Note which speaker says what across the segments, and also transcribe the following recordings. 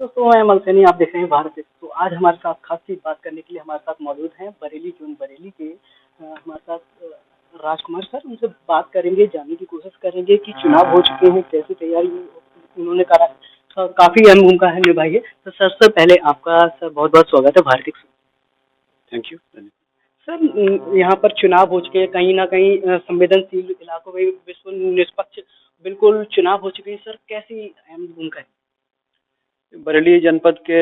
Speaker 1: दोस्तों मैं मलसनी, आप देख रहे हैं भारत एक्स। तो आज हमारे साथ खास चीज बात करने के लिए हमारे साथ मौजूद हैं बरेली जोन बरेली के हमारे साथ राजकुमार सर। उनसे बात करेंगे, जानने की कोशिश करेंगे कि चुनाव हो चुके हैं, कैसी तैयारी उन्होंने करा, काफी अहम भूमिका है निभाई है। तो सर से पहले आपका सर बहुत बहुत स्वागत है Bharat x.
Speaker 2: Thank you.
Speaker 1: Sir यहाँ पर चुनाव हो चुके हैं, कहीं ना कहीं संवेदनशील इलाकों में विश्व निष्पक्ष बिल्कुल चुनाव हो चुके हैं। सर कैसी अहम भूमिका है?
Speaker 2: बरेली जनपद के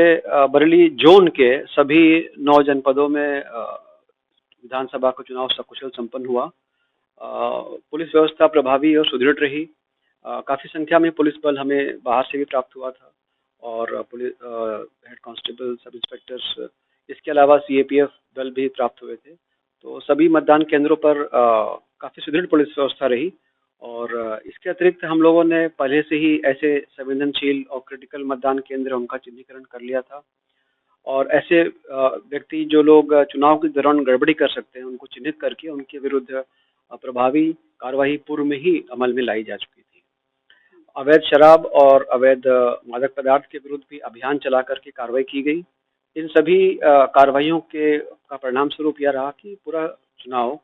Speaker 2: बरेली जोन के सभी 9 जनपदों में विधानसभा का चुनाव सकुशल संपन्न हुआ। पुलिस व्यवस्था प्रभावी और सुदृढ़ रही। काफ़ी संख्या में पुलिस बल हमें बाहर से भी प्राप्त हुआ था और पुलिस हेड कांस्टेबल, सब इंस्पेक्टर्स, इसके अलावा सीएपीएफ दल भी प्राप्त हुए थे। तो सभी मतदान केंद्रों पर काफ़ी सुदृढ़ पुलिस व्यवस्था रही और इसके अतिरिक्त हम लोगों ने पहले से ही ऐसे संवेदनशील और क्रिटिकल मतदान केंद्र उनका चिन्हीकरण कर लिया था और ऐसे व्यक्ति जो लोग चुनाव के दौरान गड़बड़ी कर सकते हैं उनको चिन्हित करके उनके विरुद्ध प्रभावी कार्रवाई पूर्व में ही अमल में लाई जा चुकी थी। अवैध शराब और अवैध मादक पदार्थ के विरुद्ध भी अभियान चला करके कार्रवाई की गई। इन सभी कार्रवाइयों के का परिणाम स्वरूप यह रहा कि पूरा चुनाव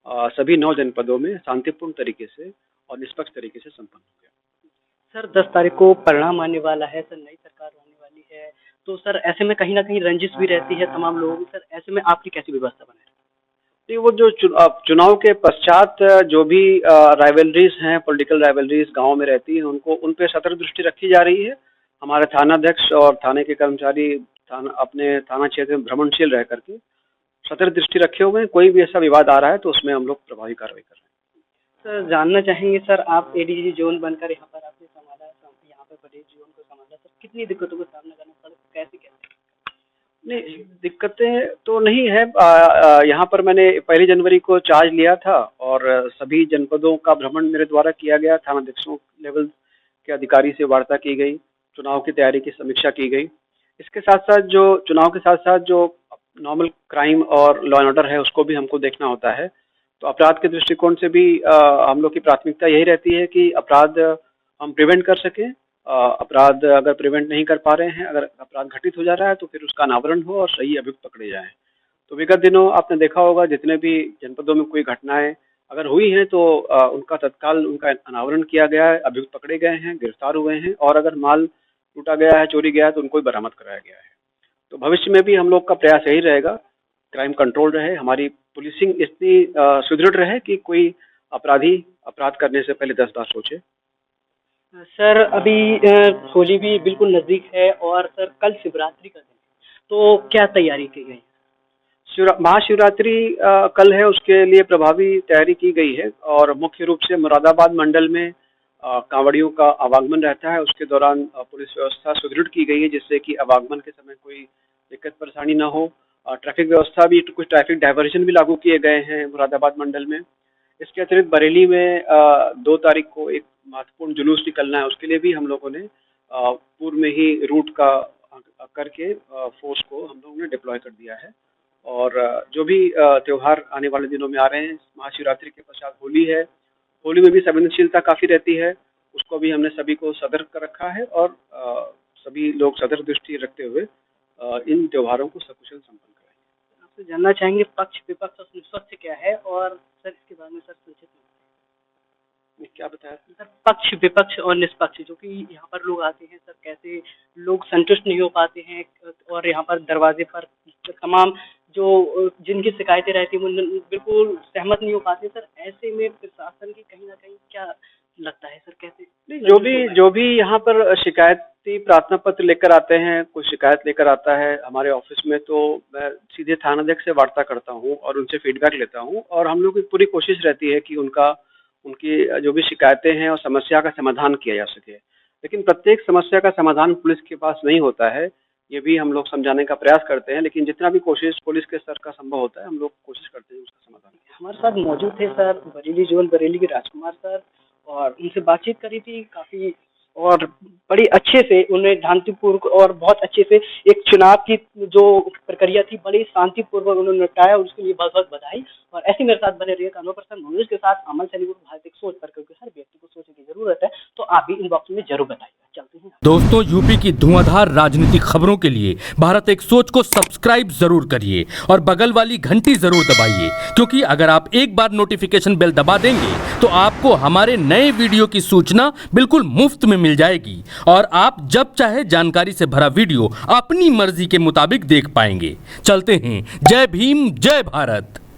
Speaker 2: सभी 9 जनपदों में शांतिपूर्ण तरीके से और निष्पक्ष तरीके से संपन्न हो गया।
Speaker 1: सर 10 तारीख को परिणाम आने वाला है, सर नई सरकार आने वाली है, तो सर ऐसे में कहीं ना कहीं रंजिश भी रहती है तमाम लोगों की। सर ऐसे में आपकी कैसी व्यवस्था बनाए?
Speaker 2: नहीं, वो जो चुनाव के पश्चात जो भी राइवलरीज हैं, पॉलिटिकल राइवलरीज गाँव में रहती हैं, उनको उन पे सतर्क दृष्टि रखी जा रही है। हमारे थानाध्यक्ष और थाने के कर्मचारी अपने थाना क्षेत्र में भ्रमणशील रह करके सतर्क दृष्टि रखे हुए हैं। कोई भी ऐसा विवाद आ रहा है तो उसमें हम लोग प्रभावी कार्रवाई कर रहे हैं।
Speaker 1: सर जानना चाहेंगे, सर आप एडीजी जोन बनकर यहाँ पर आपने संभाला, यहाँ पर बड़े जोन को संभाला, सर कितनी दिक्कतों का सामना करना पड़ा, कैसे कैसे?
Speaker 2: नहीं, दिक्कतें तो नहीं है। यहाँ पर मैंने 1 जनवरी को चार्ज लिया था और सभी जनपदों का भ्रमण मेरे द्वारा किया गया। थानाध्यक्षों लेवल के अधिकारी से वार्ता की गई, चुनाव की तैयारी की समीक्षा की गई। इसके साथ साथ जो चुनाव के साथ साथ जो नॉर्मल क्राइम और लॉ एंड ऑर्डर है उसको भी हमको देखना होता है। तो अपराध के दृष्टिकोण से भी हम लोग की प्राथमिकता यही रहती है कि अपराध हम प्रिवेंट कर सकें। अपराध अगर प्रिवेंट नहीं कर पा रहे हैं, अगर अपराध घटित हो जा रहा है तो फिर उसका अनावरण हो और सही अभियुक्त पकड़े जाएं। तो विगत दिनों आपने देखा होगा जितने भी जनपदों में कोई घटनाएं अगर हुई हैं तो उनका तत्काल उनका अनावरण किया गया है, अभियुक्त पकड़े गए हैं, गिरफ्तार हुए हैं और अगर माल लूटा गया है, चोरी गया है तो उनको भी बरामद कराया गया है। तो भविष्य में भी हम लोग का प्रयास यही रहेगा, क्राइम कंट्रोल रहे, हमारी पुलिसिंग इतनी सुदृढ़ रहे कि कोई अपराधी अपराध करने से पहले 10 बार सोचे।
Speaker 1: सर अभी होली भी बिल्कुल नजदीक है और सर कल शिवरात्रि का दिन है, तो क्या तैयारी की गई?
Speaker 2: महाशिवरात्रि कल है, उसके लिए प्रभावी तैयारी की गई है और मुख्य रूप से मुरादाबाद मंडल में कांवड़ियों का आवागमन रहता है। उसके दौरान पुलिस व्यवस्था सुदृढ़ की गई है जिससे कि आवागमन के समय कोई दिक्कत परेशानी ना हो। ट्रैफिक व्यवस्था भी, कुछ ट्रैफिक डाइवर्जन भी लागू किए गए हैं मुरादाबाद मंडल में। इसके अतिरिक्त बरेली में 2 तारीख को एक महत्वपूर्ण जुलूस निकलना है, उसके लिए भी हम लोगों ने पूर्व में ही रूट का करके फोर्स को हम लोगों ने डिप्लॉय कर दिया है। और जो भी त्यौहार आने वाले दिनों में आ रहे हैं, महाशिवरात्रि के पश्चात होली है, होली में भी संवेदनशीलता काफ़ी रहती है, उसको भी हमने सभी को सतर्क कर रखा है और सभी लोग सतर्क दृष्टि रखते हुए इन त्योहारों को सकुशल संपन्न कराएंगे।
Speaker 1: आपसे जानना चाहेंगे पक्ष विपक्ष और निष्पक्ष क्या है और सर इसके बारे में सर संक्षिप्त में
Speaker 2: क्या बताया
Speaker 1: सर? पक्ष विपक्ष और निष्पक्ष, जो कि यहाँ पर लोग आते हैं सर, कैसे लोग संतुष्ट नहीं हो पाते हैं और यहाँ पर दरवाजे पर तमाम जो जिनकी शिकायतें रहती हैं वो बिल्कुल सहमत नहीं हो पाते सर। ऐसे में प्रशासन की कहीं ना कहीं क्या लगता है सर, कैसे?
Speaker 2: नहीं, जो भी यहाँ पर शिकायती प्रार्थना पत्र लेकर आते हैं, कोई शिकायत लेकर आता है हमारे ऑफिस में, तो मैं सीधे थानाध्यक्ष से वार्ता करता हूँ और उनसे फीडबैक लेता हूँ और हम लोग की पूरी कोशिश रहती है कि उनकी जो भी शिकायतें हैं और समस्या का समाधान किया जा सके। लेकिन प्रत्येक समस्या का समाधान पुलिस के पास नहीं होता है, ये भी हम लोग समझाने का प्रयास करते हैं, लेकिन जितना भी कोशिश पुलिस के स्तर का संभव होता है हम लोग कोशिश करते हैं उसका समाधान।
Speaker 1: हमारे साथ मौजूद थे सर बरेली जोन बरेली के राजकुमार सर, और उनसे बातचीत करी थी काफ़ी, और बड़ी अच्छे से उन्हें शांतिपूर्वक और बहुत अच्छे से एक चुनाव की जो प्रक्रिया थी बड़ी शांतिपूर्वक उन्होंने निपटाया, और उसके लिए बहुत बहुत बधाई। और ऐसे मेरे साथ बने रहिए कानून पर्सन मनोज के साथ, अमल सैनिक भारत एक सोच पर, क्योंकि हर व्यक्ति को सोचने की जरूरत है। तो आप भी इनबॉक्स में जरूर बताइएगा। चलते हैं।
Speaker 3: दोस्तों, यूपी की धुआंधार राजनीतिक खबरों के लिए भारत एक सोच को सब्सक्राइब जरूर करिए और बगल वाली घंटी जरूर दबाइए, क्योंकि अगर आप एक बार नोटिफिकेशन बेल दबा देंगे तो आपको हमारे नए वीडियो की सूचना बिल्कुल मुफ्त में मिल जाएगी और आप जब चाहे जानकारी से भरा वीडियो अपनी मर्जी के मुताबिक देख पाएंगे। चलते हैं। जय भीम, जय भारत।